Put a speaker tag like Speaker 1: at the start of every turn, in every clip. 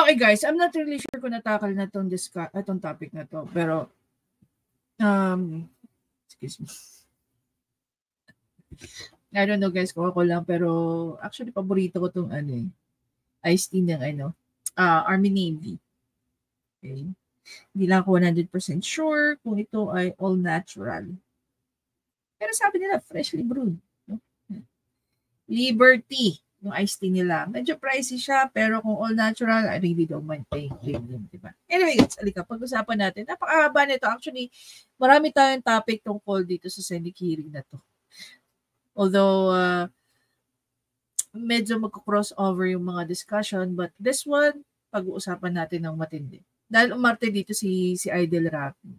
Speaker 1: Okay guys, I'm not really sure kung natakal na itong topic na to. Pero, excuse me. I don't know guys kung ako lang, pero actually paborito ko itong iced tea ng Army Navy. Okay. Hindi lang ako 100% sure kung ito ay all natural. Pero sabi nila, freshly brewed. No? Liberty, yung iced tea nila. Medyo pricey siya, pero kung all natural, I really don't mind paying premium, diba? Anyway, guys, alika, pag-usapan natin. Napakahaba nito. Actually, marami tayong topic tungkol dito sa Senate hearing na to. Although, medyo magko-crossover yung mga discussion, but this one, pag-uusapan natin ng matindi. Dahil umarte dito si Idol Rafi.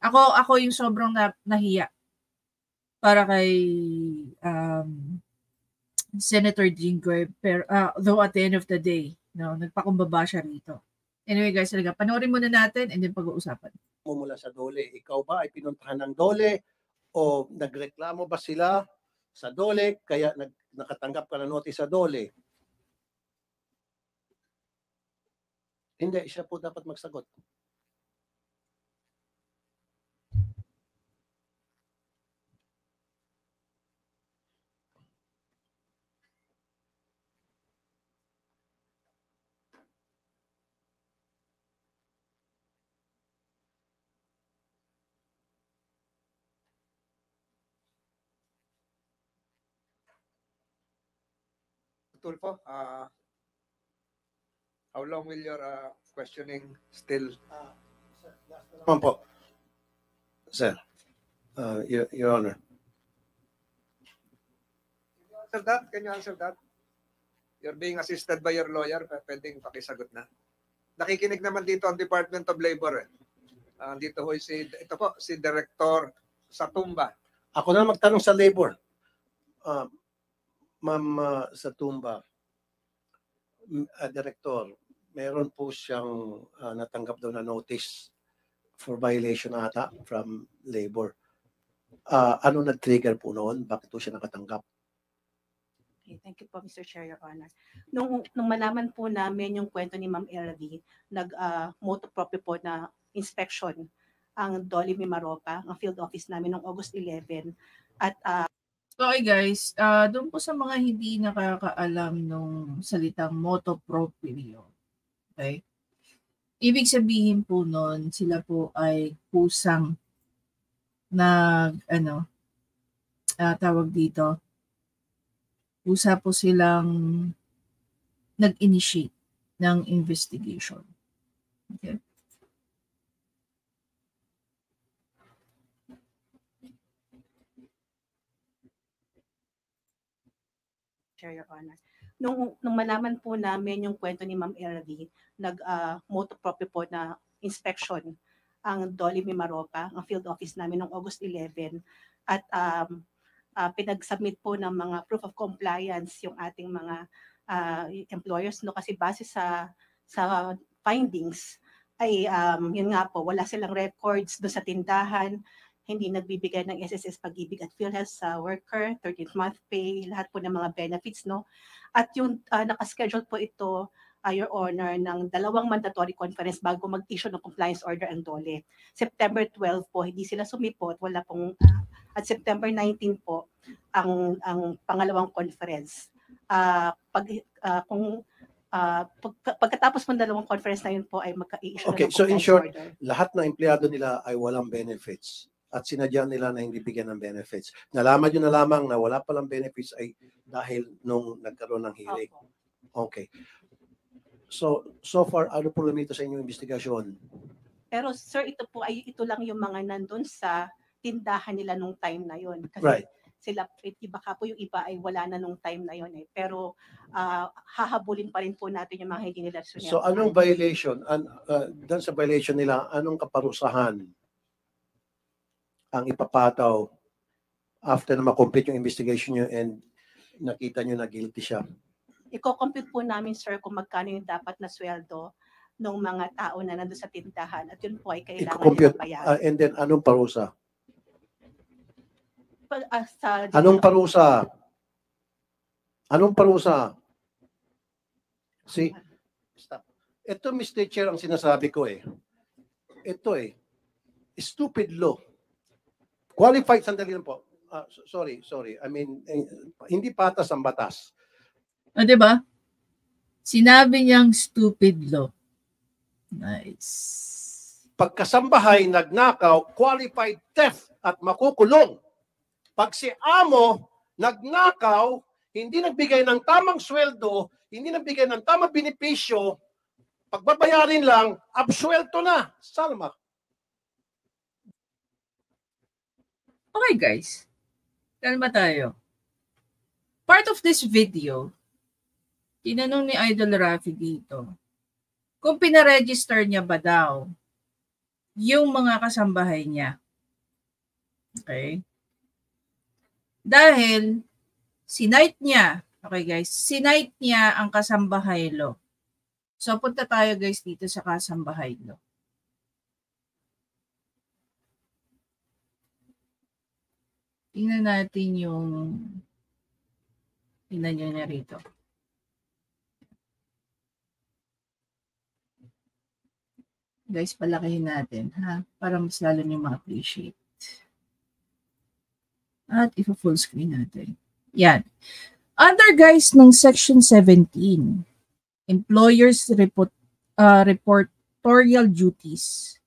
Speaker 1: Ako yung sobrang nahiya para kay Senator Jinggoy, pero though at the end of the day, no, nagpakumbaba siya rito. Anyway guys, talaga, panoorin muna natin and then pag-uusapan.
Speaker 2: Mula sa DOLE, ikaw ba ay pinuntahan ng DOLE o nagreklamo ba sila sa DOLE kaya nakatanggap ka ng notice sa DOLE? Hindi, siya po dapat magsagot.
Speaker 3: Tulfo, how long will your questioning still?
Speaker 2: Po. Sir, Your Honor.
Speaker 3: Can you answer that? You're being assisted by your lawyer, pwedeng pakisagot na. Nakikinig naman dito ang Department of Labor. Dito ho si Director Satumba.
Speaker 2: Ako na magtanong sa labor. Ma'am Satumba, Director, meron po siyang natanggap daw na notice for violation ata from labor. Ano nag-trigger po noon? Bakit po siya nakatanggap?
Speaker 4: Okay, thank you po, Mr. Chair, Your Honor. Nung malaman po namin yung kwento ni Ma'am LV, nag-moto proprio po na inspection ang DOLE Mimaropa, ang field office namin noong August 11. At
Speaker 1: okay guys, doon po sa mga hindi nakakaalam nung salitang moto proprio. Okay? Ibig sabihin po nun, sila po ay kusang tawag dito, kusa po silang nag-initiate ng investigation. Okay?
Speaker 4: Your Honor. Nung malaman po namin yung kwento ni Ma'am LV, nag-moto proprio po na inspection ang DOLE Mimaropa, ang field office namin noong August 11. At pinag-submit po ng mga proof of compliance yung ating mga employers, no, kasi base sa findings ay yun nga po, wala silang records do sa tindahan, hindi nagbibigay ng SSS Pag-ibig at PhilHealth sa worker, 13th month pay, lahat po ng mga benefits, no? At yung nakaschedule po ito, Your Honor, ng 2 mandatory conference bago mag-issue ng compliance order ang DOLE. September 12 po, hindi sila sumipot, wala pong, at September 19 po, ang pangalawang conference. Pagkatapos ng 2 conference na yun po ay magka-issue
Speaker 2: Okay,
Speaker 4: ng
Speaker 2: so in
Speaker 4: compliance
Speaker 2: short,
Speaker 4: order.
Speaker 2: lahat ng empleyado nila ay walang benefits at sinadya nila na hindi bigyan ng benefits. Nalaman nyo na lamang na wala palang benefits ay dahil nung nagkaroon ng hearing.
Speaker 4: Opo.
Speaker 2: Okay. So far, ano po lumito sa inyong investigasyon?
Speaker 4: Pero sir, ito lang yung mga nandun sa tindahan nila nung time na yon. Kasi
Speaker 2: Right.
Speaker 4: sila, baka po yung iba ay wala na nung time na yon eh. Pero hahabulin pa rin po natin yung mga hindi nila sunod.
Speaker 2: So anong violation? Doon sa violation nila, anong kaparusahan ang ipapataw after na ma-complete yung investigation nyo and nakita nyo na guilty siya?
Speaker 4: Iko-compute po namin, sir, kung magkano yung dapat na sweldo ng mga tao na nandun sa tindahan. At yun po ay kailangan
Speaker 2: I-compute,
Speaker 4: nilang bayaran.
Speaker 2: and then anong parusa?
Speaker 4: Sa
Speaker 2: Anong parusa? Anong parusa? See? Stop. Ito, Mr. Chair, ang sinasabi ko eh. Ito eh, stupid law. Qualified, sandali lang po. Sorry. I mean, hindi patas ang batas.
Speaker 1: Di ba? Sinabi niyang stupid law. Nice.
Speaker 2: Pagkasambahay, nagnakaw, qualified theft at makukulong. Pag si amo nagnakaw, hindi nagbigay ng tamang sweldo, hindi nagbigay ng tamang benepisyo, pagbabayarin lang, absuelto na. Salma.
Speaker 1: Okay guys, kalma tayo. Part of this video, tinanong ni Idol Rafi dito, kung pinaregister niya ba daw yung mga kasambahay niya. Okay? Dahil, sinight niya, okay guys, sinight niya ang kasambahay law. So, punta tayo guys dito sa kasambahay law. Tingnan natin yung, tingnan nyo na rito. Guys, palakihin natin, ha? Para mas lalo nyo ma-appreciate. At ipa-full screen natin. Yan. Under guys ng Section 17, Employers Reportorial Duties.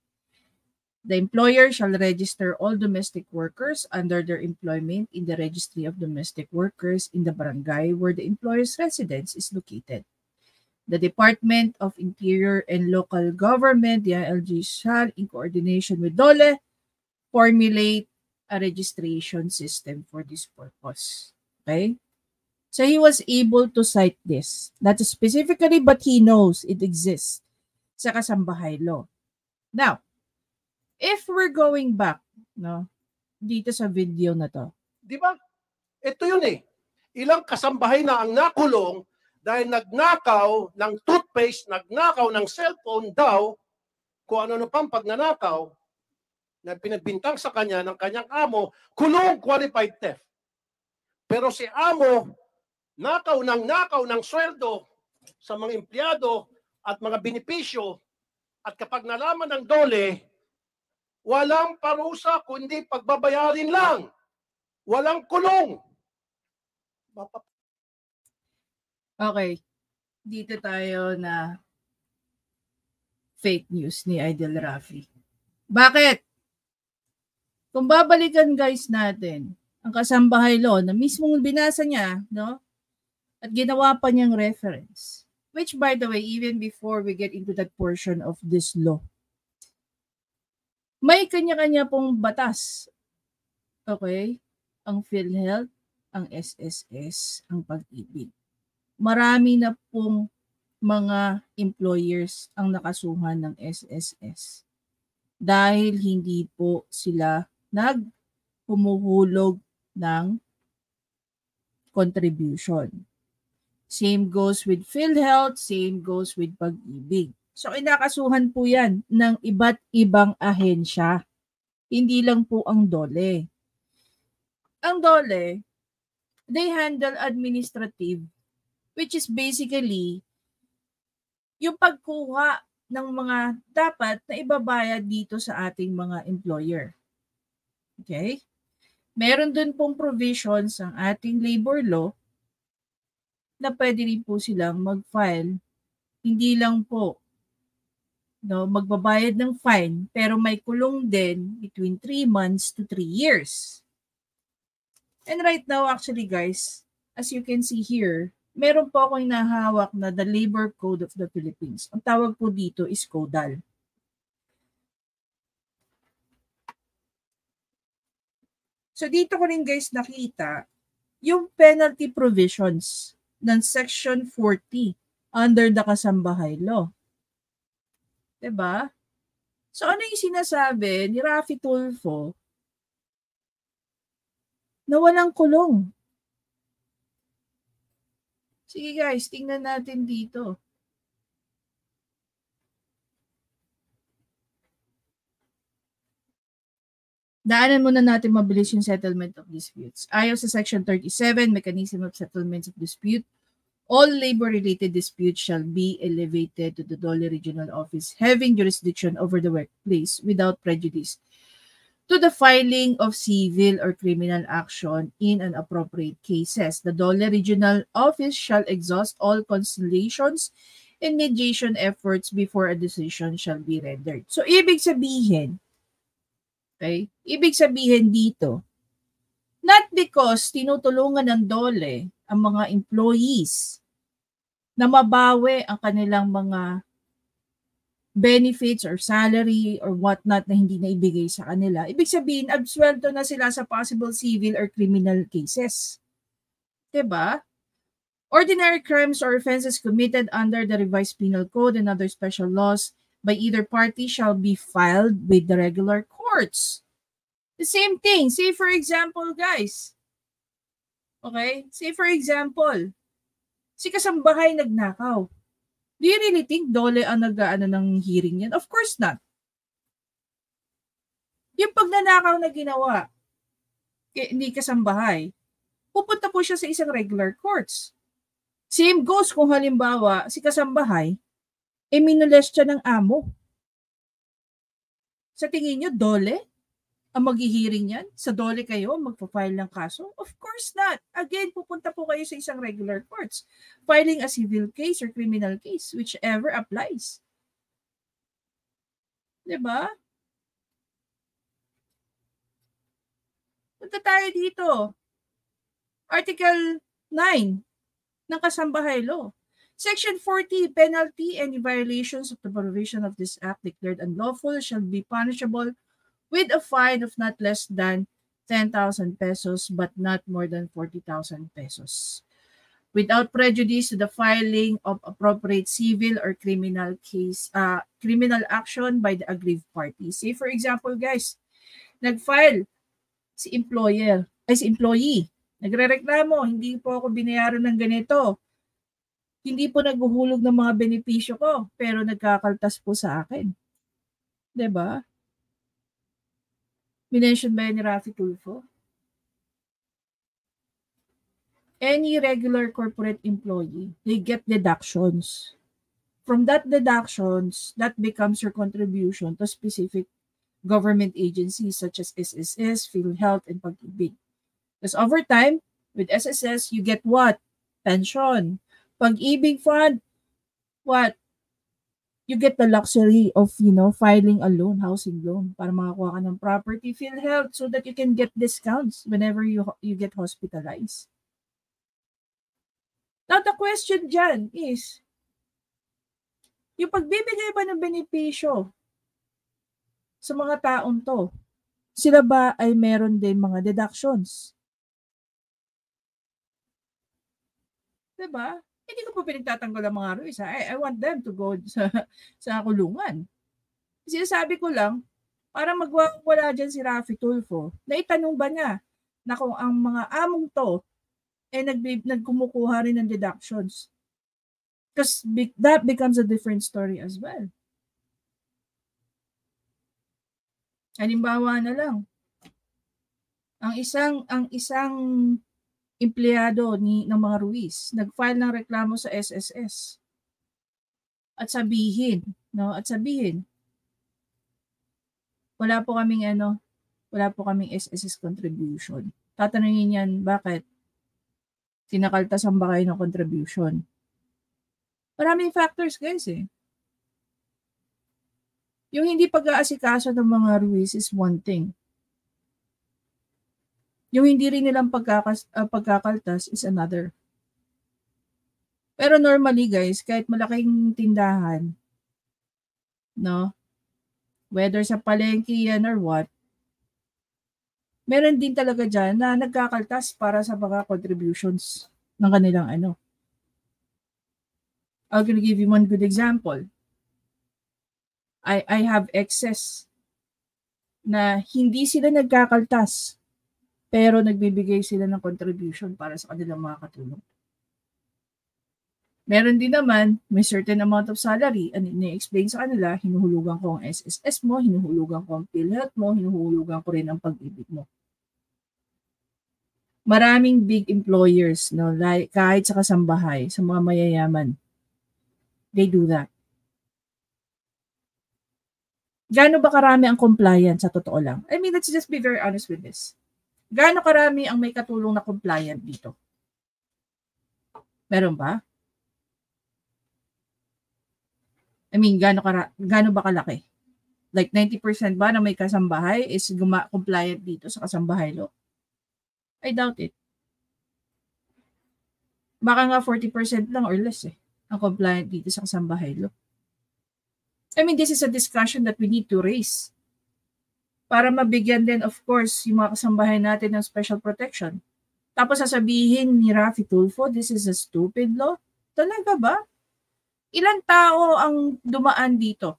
Speaker 1: The employer shall register all domestic workers under their employment in the Registry of Domestic Workers in the barangay where the employer's residence is located. The Department of Interior and Local Government, the ILG, shall, in coordination with DOLE, formulate a registration system for this purpose. Okay? So he was able to cite this. Not specifically, but he knows it exists sa kasambahay law. Now, if we're going back, no, dito sa video na to.
Speaker 2: Di ba? Ito yun eh. Ilang kasambahay na ang nakulong dahil nagnakaw ng toothpaste, nagnakaw ng cellphone daw, kung ano pang pagnanakaw, na pinagbintang sa kanya ng kanyang amo, kulong qualified theft. Pero si amo, nakaw ng sweldo sa mga empleyado at mga benepisyo, at kapag nalaman ng DOLE, walang parusa kundi pagbabayarin lang. Walang kulong.
Speaker 1: Okay. Dito tayo na fake news ni Idol Rafi. Bakit? Kung babalikan guys natin ang kasambahay law na mismong binasa niya, no? At ginawa pa niyang reference. Which by the way, even before we get into that portion of this law, may kanya-kanya pong batas. Okay? Ang PhilHealth, ang SSS, ang Pag-ibig. Marami na pong mga employers ang nakasuhan ng SSS dahil hindi po sila nagpumuhulog ng contribution. Same goes with PhilHealth, same goes with Pag-ibig. So, inakasuhan po yan ng iba't ibang ahensya. Hindi lang po ang DOLE. Ang DOLE, they handle administrative, which is basically yung pagkuha ng mga dapat na ibabayad dito sa ating mga employer. Okay? Meron dun pong provisions ang ating labor law na pwede rin po silang mag-file. Hindi lang po magbabayad ng fine, pero may kulong din between 3 months to 3 years. And right now, actually guys, as you can see here, meron po akong nahawak na the Labor Code of the Philippines. Ang tawag po dito is CODAL. So dito ko rin guys nakita yung penalty provisions ng Section 40 under the Kasambahay Law. Diba? So ano yung sinasabi ni Rafi Tulfo na walang kulong? Sige guys, tingnan natin dito. Daanan muna natin mabilis yung settlement of disputes. Ayon sa Section 37, Mechanism of Settlements of Dispute, All labor-related disputes shall be elevated to the Dole Regional Office having jurisdiction over the workplace without prejudice to the filing of civil or criminal action in an appropriate cases. The Dole Regional Office shall exhaust all conciliations and mediation efforts before a decision shall be rendered. So, ibig sabihin, okay? Ibig sabihin dito, not because tinutulungan ng Dole ang mga employees na mabawi ang kanilang mga benefits or salary or whatnot na hindi na ibigay sa kanila. Ibig sabihin, absuelto na sila sa possible civil or criminal cases. Diba? Ordinary crimes or offenses committed under the revised penal code and other special laws by either party shall be filed with the regular courts. The same thing. Say for example, guys. Okay? Say for example, si kasambahay nagnakaw. Do you really think Dole ang nag-aano ng hearing yan? Of course not. Yung pagnanakaw na ginawa, hindi kasambahay, pupunta po siya sa isang regular courts. Same goes kung halimbawa, si kasambahay, minolest siya ng amo. Sa tingin nyo, Dole ang maghihiring yan? Sa Dole kayo magpa-file ng kaso? Of course not. Again, pupunta po kayo sa isang regular courts, filing a civil case or criminal case, whichever applies. Diba? Punta tayo dito. Article 9 ng Kasambahay Law. Section 40, penalty and violations of the provision of this act declared unlawful shall be punishable with a fine of not less than 10,000 pesos but not more than 40,000 pesos. Without prejudice to the filing of appropriate civil or criminal case, criminal action by the aggrieved party. Say for example, guys, nag-file si employee, nagrereklamo, hindi po ako binayaran ng ganito. Hindi po naghuhulog ng mga benepisyo ko, pero nagkakaltas po sa akin. 'Di ba? Minention ba ni Raffy Tulfo? Any regular corporate employee, they get deductions. From that deductions, that becomes your contribution to specific government agencies such as SSS, PhilHealth, and Pag-ibig. Because over time, with SSS, you get what? Pension. Pag-ibig fund, what? You get the luxury of, filing a loan, housing loan, para makakuha ka ng property, PhilHealth, so that you can get discounts whenever you get hospitalized. Now, the question dyan is, yung pagbibigay ba ng benepisyo sa mga taong to, sila ba ay meron din mga deductions? Diba? Hindi ko po pinagtatanggol ang mga Ruiz. I want them to go sa kulungan. Sinasabi ko lang, para magwawala dyan si Raffy Tulfo, naitanong ba niya na kung ang mga among to nagkumukuha rin ng deductions? Because that becomes a different story as well. Halimbawa na lang, ang isang empleyado ng mga Ruiz nag-file ng reklamo sa SSS. At sabihin, wala po kaming SSS contribution. Tatanungin yan, bakit? Sinakaltasan ba kayo ng contribution? Maraming factors, guys, eh. Yung hindi pag-aasikaso ng mga Ruiz is one thing. Yung hindi rin nilang pagkakaltas is another. Pero normally, guys, kahit malaking tindahan, whether sa palengke yan or what, meron din talaga dyan na nagkakaltas para sa mga contributions ng kanilang I'm gonna give you one good example. I have excess na hindi sila nagkakaltas, pero nagbibigay sila ng contribution para sa kanilang mga katulong. Meron din naman, may certain amount of salary, and ini-explain sa kanila, hinuhulugan ko ang SSS mo, hinuhulugan ko ang PhilHealth mo, hinuhulugan ko rin ang Pag-ibig mo. Maraming big employers, no, like kahit sa kasambahay, sa mga mayayaman, they do that. Gaano ba karami ang compliant sa totoo lang? I mean, let's just be very honest with this. Gaano karami ang may katulong na compliant dito? Meron ba? I mean, gaano ba kalaki? Like 90% ba na may kasambahay is compliant dito sa kasambahay law? I doubt it. Baka nga 40% lang or less ang compliant dito sa kasambahay law. I mean, this is a discussion that we need to raise para mabigyan din, of course, yung mga kasambahay natin ng special protection. Tapos sasabihin ni Raffy Tulfo, this is a stupid law? Talaga ba? Ilang tao ang dumaan dito?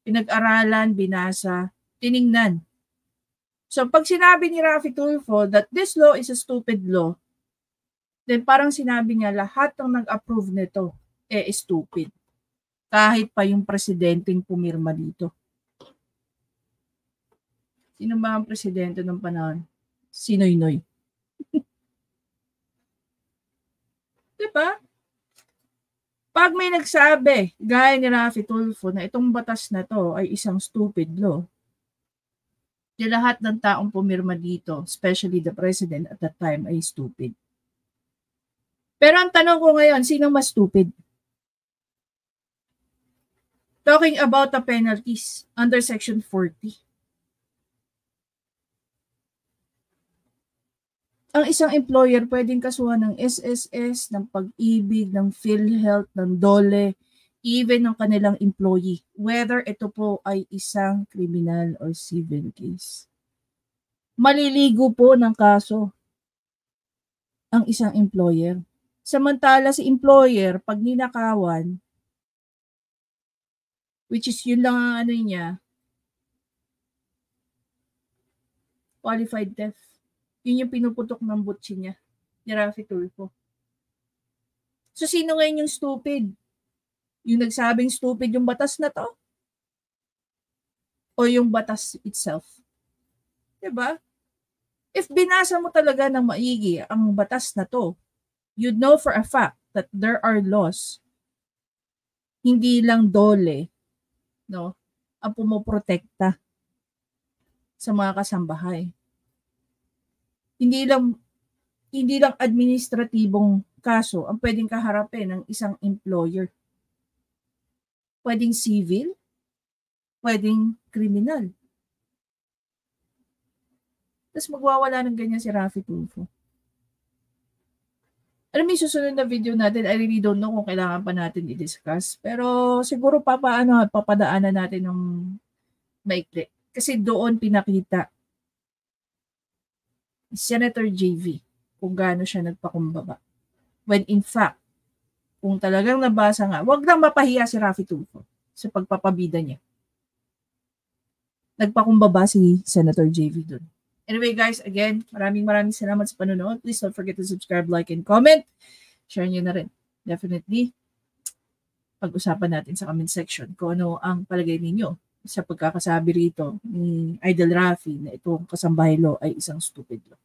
Speaker 1: Pinag-aralan, binasa, tiningnan. So pag sinabi ni Raffy Tulfo that this law is a stupid law, then parang sinabi niya lahat ng nag-approve nito stupid. Kahit pa yung presidenteng pumirma dito. Sino ba ang presidente ng panahon? Si Noynoy. Diba? Pag may nagsabi, gaya ni Raffy Tulfo, na itong batas na to ay isang stupid law, di lahat ng taong pumirma dito, especially the president at that time, ay stupid. Pero ang tanong ko ngayon, sino mas stupid? Talking about the penalties under Section 40. Ang isang employer pwedeng kasuhan ng SSS, ng Pag-ibig, ng PhilHealth, ng DOLE, even ng kanilang employee, whether ito po ay isang criminal or civil case. Maliligo po ng kaso ang isang employer. Samantala si employer, pag ninakawan, which is yun lang ang ano niya, qualified theft. Yun yung pinuputok ng butsi niya, ni Raffy Tulfo. So sino ngayon yung stupid? Yung nagsabing stupid yung batas na to? O yung batas itself? Diba? If binasa mo talaga ng maigi ang batas na to, you'd know for a fact that there are laws, hindi lang DOLE, no, ang pumoprotekta sa mga kasambahay. Hindi lang administratibong kaso ang pwedeng kaharapin ng isang employer. Pwedeng civil, pwedeng criminal. Tapos magwawala ng ganyan si Raffy Tulfo. Alam mo, yung susunod na video natin, I really don't know kung kailangan pa natin i-discuss. Pero siguro papadaanan natin ng maikli. Kasi doon pinakita Senator JV kung gaano siya nagpakumbaba. When in fact, kung talagang nabasa nga, wag lang mapahiya si Raffy Tulfo sa pagpapabida niya. Nagpakumbaba si Senator JV doon. Anyway guys, again, maraming salamat sa panonood. Please don't forget to subscribe, like, and comment. Share nyo na rin. Definitely, pag-usapan natin sa comment section kung ano ang palagay ninyo sa pagkakasabi rito ni Idol Raffy na itong kasambahay law ay isang stupid law.